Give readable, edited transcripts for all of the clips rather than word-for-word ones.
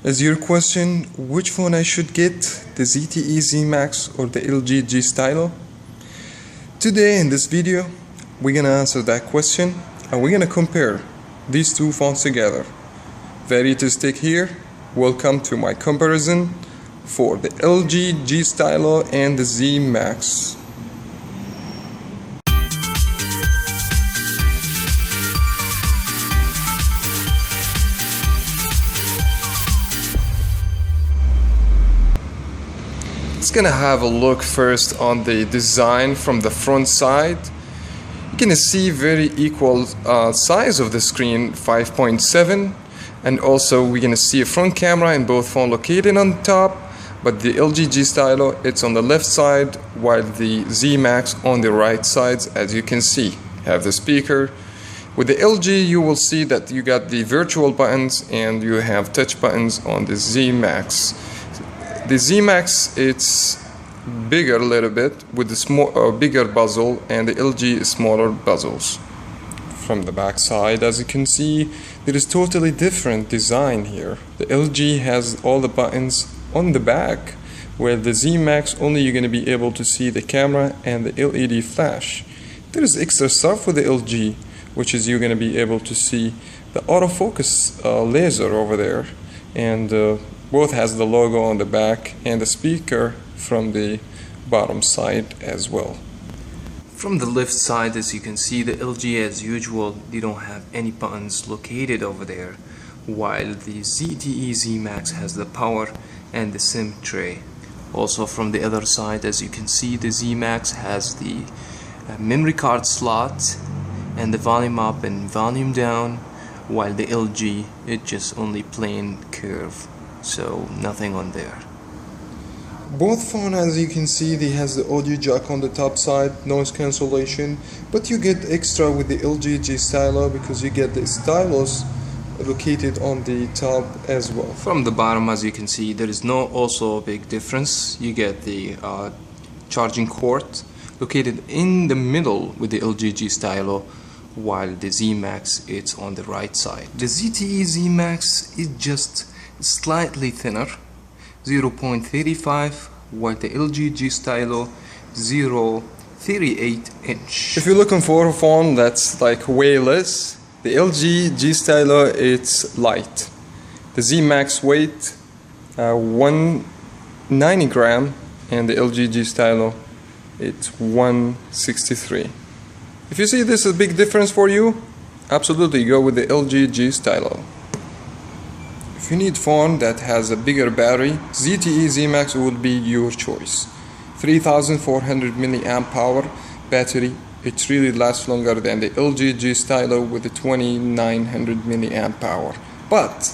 As your question, which phone I should get, the ZTE ZMAX or the LG G Stylo? Today in this video, we're gonna answer that question and we're gonna compare these two phones together. Ready to stick here? Welcome to my comparison for the LG G Stylo and the ZMAX. Let's gonna have a look first on the design from the front side. You can see very equal size of the screen, 5.7, and also we're gonna see a front camera in both phones located on top, but the LG G Stylo, it's on the left side while the ZMAX on the right side. As you can see, have the speaker. With the LG, you will see that you got the virtual buttons and you have touch buttons on the ZMAX. The ZMAX, it's bigger a little bit with the bigger bezel, and the LG smaller bezels. From the back side, as you can see, there is totally different design here. The LG has all the buttons on the back, where the ZMAX only you're going to be able to see the camera and the LED flash. There is extra stuff with the LG, which is you're going to be able to see the autofocus laser over there, and both has the logo on the back and the speaker from the bottom side as well. From the left side, as you can see, the LG as usual, they don't have any buttons located over there, while the ZTE ZMAX has the power and the SIM tray. Also from the other side, as you can see, the ZMAX has the memory card slot and the volume up and volume down, while the LG, it just only plain curve. So nothing on there. Both phones, as you can see, they has the audio jack on the top side, noise cancellation, but you get extra with the LG G Stylo because you get the stylus located on the top as well. From the bottom, as you can see, there is no also big difference. You get the charging cord located in the middle with the LG G Stylo, while the ZMAX, it's on the right side. The ZTE ZMAX is just slightly thinner, 0.35, while the LG G Stylo 0.38 inch. If you're looking for a phone that's like way less, the LG G Stylo, it's light. The ZMAX weight 190 gram, and the LG G Stylo, it's 163. If you see this is a big difference for you, absolutely go with the LG G Stylo. If you need phone that has a bigger battery, ZTE ZMAX would be your choice. 3400 milliamp hour battery, it really lasts longer than the LG G Stylo with the 2900 milliamp hour. But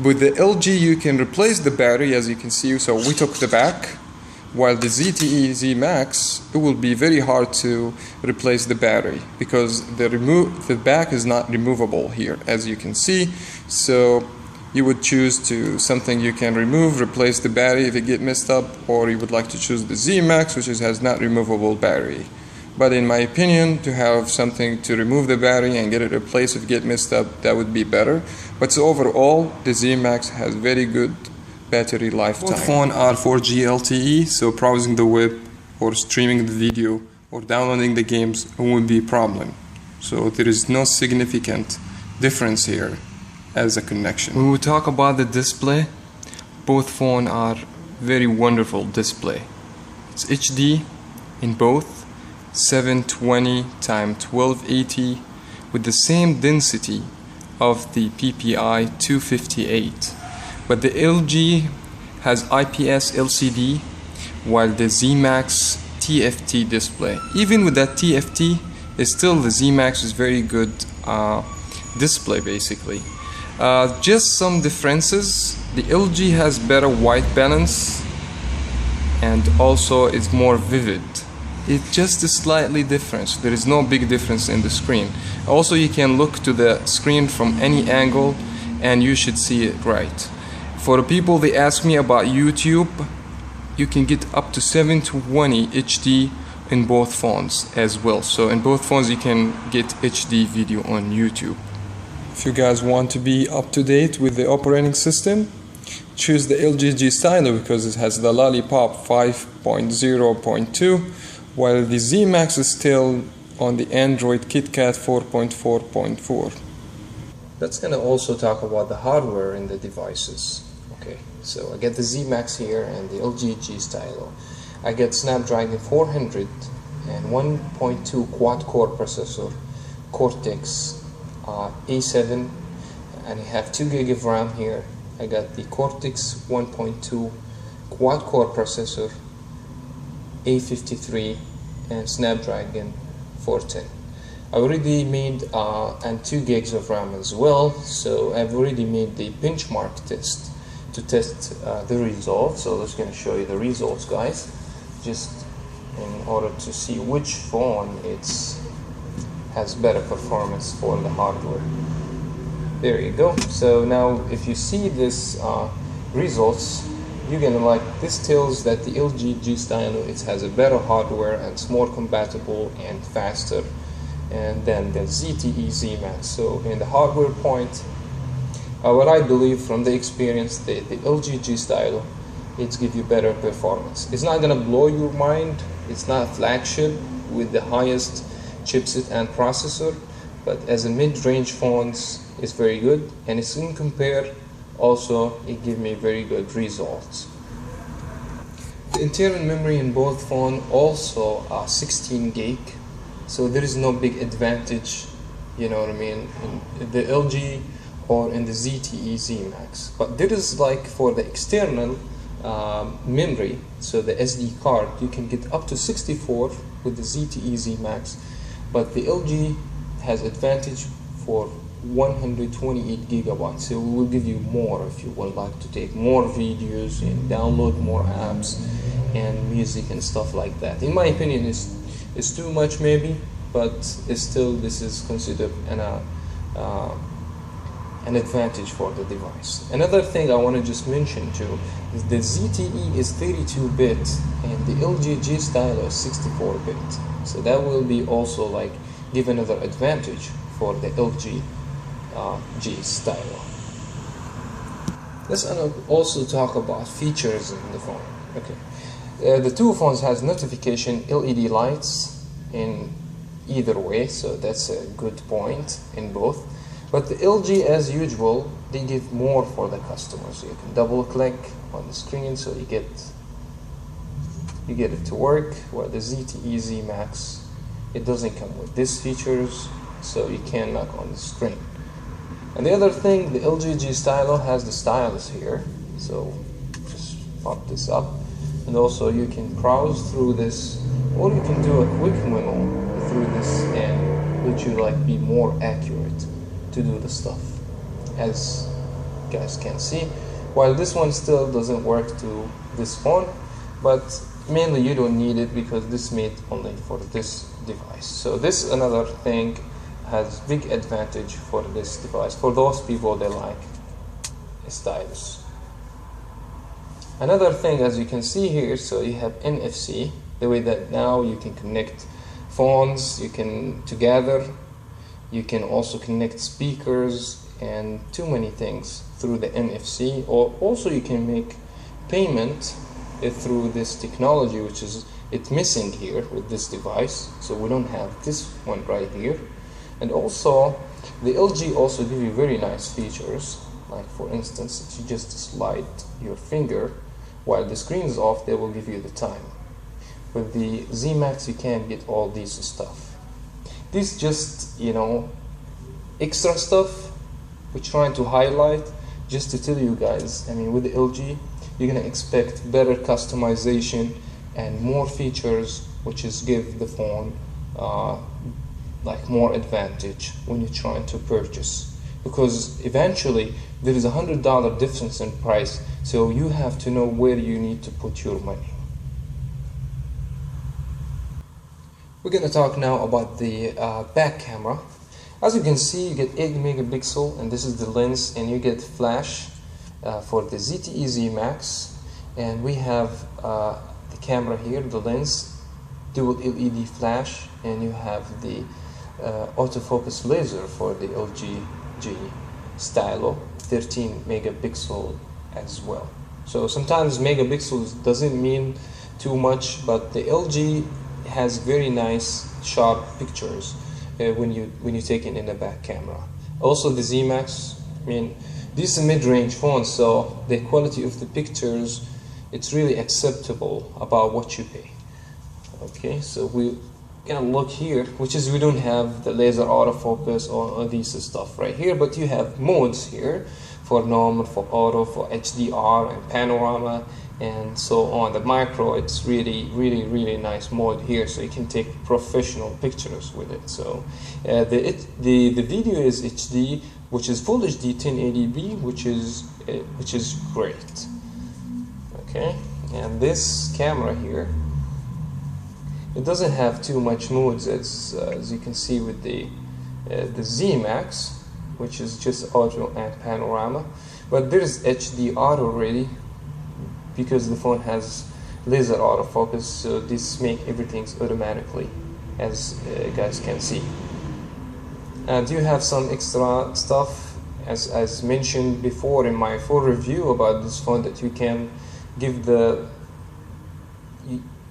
with the LG you can replace the battery, as you can see, so we took the back, while the ZTE ZMAX, it will be very hard to replace the battery because the back is not removable here, as you can see. So you would choose to something you can remove, replace the battery if it get messed up, or you would like to choose the ZMAX, which has not removable battery. But in my opinion, to have something to remove the battery and get it replaced if it get messed up, that would be better. But so overall, the ZMAX has very good battery lifetime. Both phones are 4G LTE, so browsing the web or streaming the video or downloading the games won't be a problem. So there is no significant difference here as a connection. When we talk about the display, both phones are very wonderful display. It's HD in both, 720 x 1280 with the same density of the PPI 258. But the LG has IPS LCD, while the ZMAX TFT display. Even with that TFT, still the ZMAX is very good display basically. Just some differences. The LG has better white balance and also it's more vivid. It's just a slightly difference. There is no big difference in the screen. Also, you can look to the screen from any angle and you should see it right. For the people they ask me about YouTube, you can get up to 720 HD in both phones as well. So in both phones you can get HD video on YouTube. If you guys want to be up to date with the operating system, choose the LG stylo because it has the Lollipop 5.0.2, while the ZMAX is still on the Android KitKat 4.4.4. Let's gonna also talk about the hardware in the devices. Okay, so I get the ZMAX here and the LG stylo. I get Snapdragon 400 and 1.2 quad-core processor, Cortex A7, and I have 2 GB of RAM here. I got the Cortex 1.2 quad-core processor, A53, and Snapdragon 410. I already made and 2 gigs of RAM as well, so I've already made the benchmark test to test the results. So let's going to show you the results, guys, just in order to see which phone has better performance for the hardware. There you go. So now if you see this results, you're gonna like, this tells that the LG stylo, it has a better hardware and it's more compatible and faster than the ZTE ZMAX. So in the hardware point, what I believe from the experience, the LG stylo, it's give you better performance. It's not gonna blow your mind. It's not a flagship with the highest chipset and processor, but as a mid-range phones, it's very good, and it's in compare. Also, it gives me very good results. The internal memory in both phones also are 16 gig, so there is no big advantage, you know what I mean, in the LG or in the ZTE ZMAX. But there is, like, for the external memory, so the SD card, you can get up to 64 with the ZTE ZMAX, but the LG has advantage for 128 gigabytes, so we will give you more if you would like to take more videos and download more apps and music and stuff like that. In my opinion, it's too much maybe, but it's still, this is considered an advantage for the device. Another thing I want to just mention too is the ZTE is 32-bit and the LG stylo is 64-bit, so that will be also like give another advantage for the LG stylo. Let's also talk about features in the phone. Okay, the two phones has notification LED lights in either way, so that's a good point in both. But the LG, as usual, they give more for the customer, so you can double click on the screen so you get it to work. While the ZTE ZMAX, it doesn't come with these features, so you can knock on the screen. And the other thing, the LG stylo has the stylus here, so just pop this up, and also you can browse through this, or you can do a quick memo through this and let you like be more accurate to do the stuff, as you guys can see. While this one still doesn't work to this phone, but mainly you don't need it because this made only for this device. So this another thing has big advantage for this device for those people that like a stylus. Another thing, as you can see here, so you have NFC, the way that now you can connect phones, you can together, you can also connect speakers and too many things through the NFC, or also you can make payment through this technology, which is it's missing here with this device, so we don't have this one right here. And also the LG also give you very nice features, like for instance, if you just slide your finger while the screen is off, they will give you the time. With the ZMAX you can't get all these stuff. This just, you know, extra stuff we're trying to highlight just to tell you guys, I mean, with the LG you're gonna expect better customization and more features, which is give the phone like more advantage when you're trying to purchase, because eventually there is $100 difference in price, so you have to know where you need to put your money. We're going to talk now about the back camera. As you can see, you get 8 megapixel, and this is the lens, and you get flash for the ZTE ZMAX, and we have the camera here, the lens, dual LED flash, and you have the autofocus laser for the LG stylo, 13 megapixel as well. So sometimes megapixels doesn't mean too much, but the LG has very nice sharp pictures when you take it in the back camera. Also the ZMAX, I mean, these are mid-range phones, so the quality of the pictures, it's really acceptable about what you pay. Okay, so we're gonna look here, which is we don't have the laser autofocus or these stuff right here, but you have modes here for normal, for auto, for HDR and panorama and so on. The micro, it's really nice mode here, so you can take professional pictures with it. So the video is HD, which is full HD 1080p, which is great. Okay, and this camera here, it doesn't have too much modes as you can see with the ZMAX, which is just auto and panorama, but there is HDR already because the phone has laser autofocus, so this make everything automatically, as you guys can see. And you have some extra stuff as mentioned before in my full review about this phone, that you can give the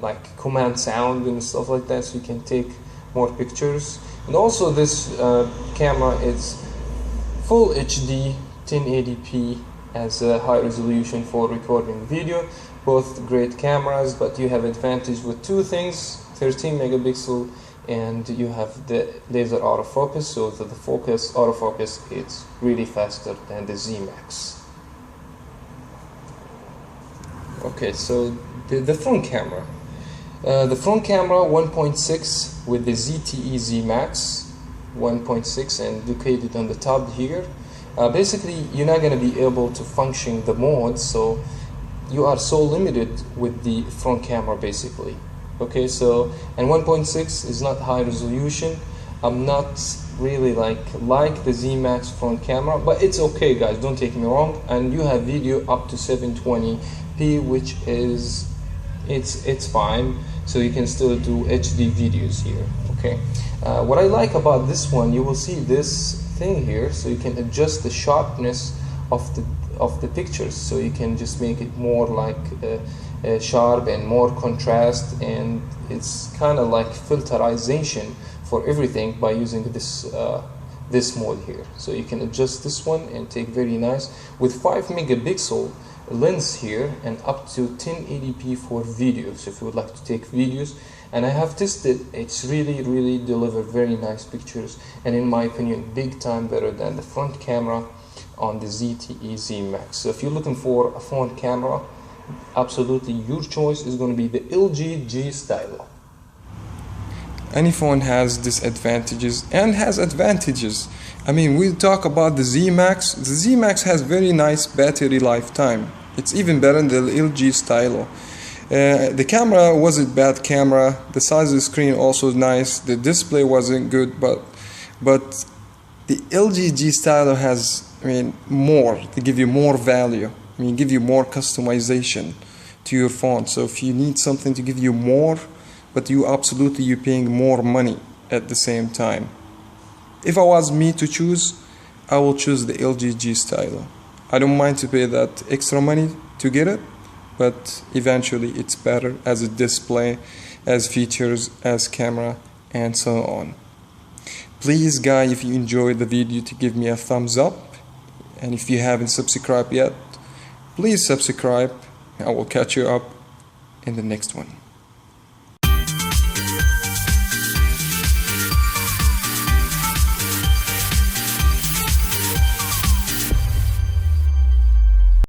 like command sound and stuff like that, so you can take more pictures. And also this camera is full HD 1080p as a high resolution for recording video. Both great cameras, but you have advantage with two things: 13 megapixel, and you have the laser autofocus, so that the autofocus is really faster than the ZMAX. Okay, so the front camera. The front camera 1.6 with the ZTE ZMAX 1.6 and located on the top here. Basically, you're not going to be able to function the modes, so you are so limited with the front camera basically. Okay, so, and 1.6 is not high resolution. I'm not really like the ZMAX front camera, but it's okay, guys, don't take me wrong. And you have video up to 720p, which is it's fine, so you can still do HD videos here. Okay, what I like about this one, you will see this thing here, so you can adjust the sharpness of the pictures, so you can just make it more like sharp and more contrast, and it's kind of like filterization for everything by using this mode here. So you can adjust this one and take very nice with 5 megapixel lens here and up to 1080p for videos if you would like to take videos. And I have tested, it's really deliver very nice pictures, and in my opinion big time better than the front camera on the ZTE ZMAX. So if you're looking for a front camera, absolutely your choice is going to be the LG G Stylo. Any phone has disadvantages and has advantages. I mean, we'll talk about the ZMAX. The ZMAX has very nice battery lifetime. It's even better than the LG Stylo. The camera wasn't bad camera. The size of the screen also nice. The display wasn't good, but the LG G Stylo has, I mean, more. They give you more value. I mean, give you more customization to your phone. So if you need something to give you more, but you're paying more money at the same time. If I was me to choose, I will choose the LG G Stylo. I don't mind to pay that extra money to get it, but eventually it's better as a display, as features, as camera, and so on. Please guys, if you enjoyed the video, to give me a thumbs up, and if you haven't subscribed yet, please subscribe. I will catch you up in the next one.